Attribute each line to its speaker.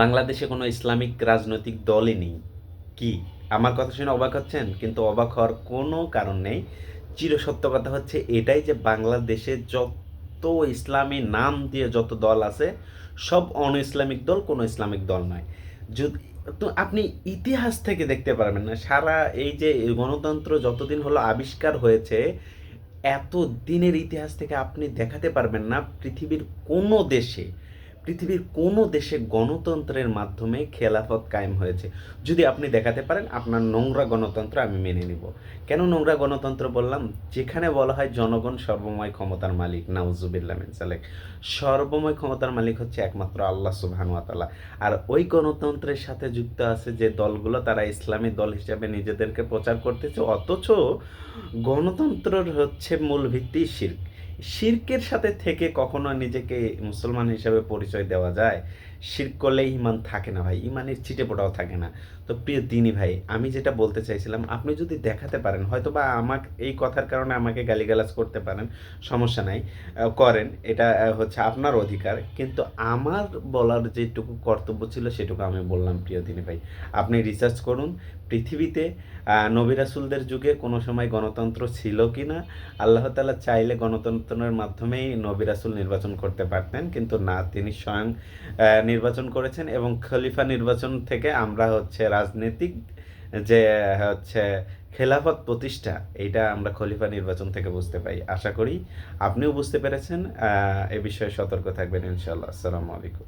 Speaker 1: বাংলাদেশে কোনো ইসলামিক রাজনৈতিক দলই নেই। কি? আমার কথা শুনে অবাক হচ্ছেন? কিন্তু অবাক হওয়ার কোনো কারণ নেই। চিরসত্য কথা হচ্ছে এটাই যে বাংলাদেশে যত ইসলামী নাম দিয়ে যত দল আছে, সব অন-ইসলামিক দল, কোনো ইসলামিক দল নয়। যদি তো আপনি ইতিহাস থেকে দেখতে পারবেন না, সারা এই যে গণতন্ত্র যতদিন হলো আবিষ্কার হয়েছে, এত দিনের ইতিহাস থেকে আপনি দেখাতে পারবেন না পৃথিবীর কোনো দেশে গণতন্ত্রের মাধ্যমে খেলাফত কায়েম হয়েছে। যদি আপনি দেখাতে পারেন, আপনার নোংরা গণতন্ত্র আমি মেনে নিব। কেন নোংরা গণতন্ত্র বললাম? যেখানে বলা হয় জনগণ সর্বময় ক্ষমতার মালিক, নাউজুবিল্লাহ মিন যালিক। সর্বময় ক্ষমতার মালিক হচ্ছে একমাত্র আল্লাহ সুবহানাহু ওয়া তাআলা। আর ওই গণতন্ত্রের সাথে যুক্ত আছে যে দলগুলো, তারা ইসলামী দল হিসেবে নিজেদেরকে প্রচার করতেছে, অথচ গণতন্ত্রের হচ্ছে মূল ভিত্তি শিরক। শিরকের সাথে থেকে কখনো নিজেকে মুসলমান হিসেবে পরিচয় দেওয়া যায়? শিরক করলে ইমান থাকে না ভাই, ইমানের ছিটেফোঁটাও থাকে না। তো প্রিয় দিনী ভাই, আমি যেটা বলতে চাইছিলাম, আপনি যদি দেখাতে পারেন, হয়তো বা আমাকে এই কথার কারণে আমাকে গালিগালাজ করতে পারেন, সমস্যা নাই, করেন, এটা হচ্ছে আপনার অধিকার। কিন্তু আমার বলার যেটুকু কর্তব্য ছিল সেটুকু আমি বললাম। প্রিয় দিনী ভাই, আপনি রিসার্চ করুন পৃথিবীতে নবী রাসূলদের যুগে কোনো সময় গণতন্ত্র ছিল কি না। আল্লাহ তাআলা চাইলে গণতন্ত্রের মাধ্যমেই নবী রাসূল নির্বাচন করতে পারতেন, কিন্তু না, তিনি স্বয়ং নির্বাচন করেছেন। এবং খলিফা নির্বাচন থেকে আমরা হচ্ছে রাজনৈতিক যে হচ্ছে খেলাফত প্রতিষ্ঠা, এইটা আমরা খলিফা নির্বাচন থেকে বুঝতে পাই। আশা করি আপনিও বুঝতে পেরেছেন। এ বিষয়ে সতর্ক থাকবেন ইনশাআল্লাহ। আসসালামু আলাইকুম।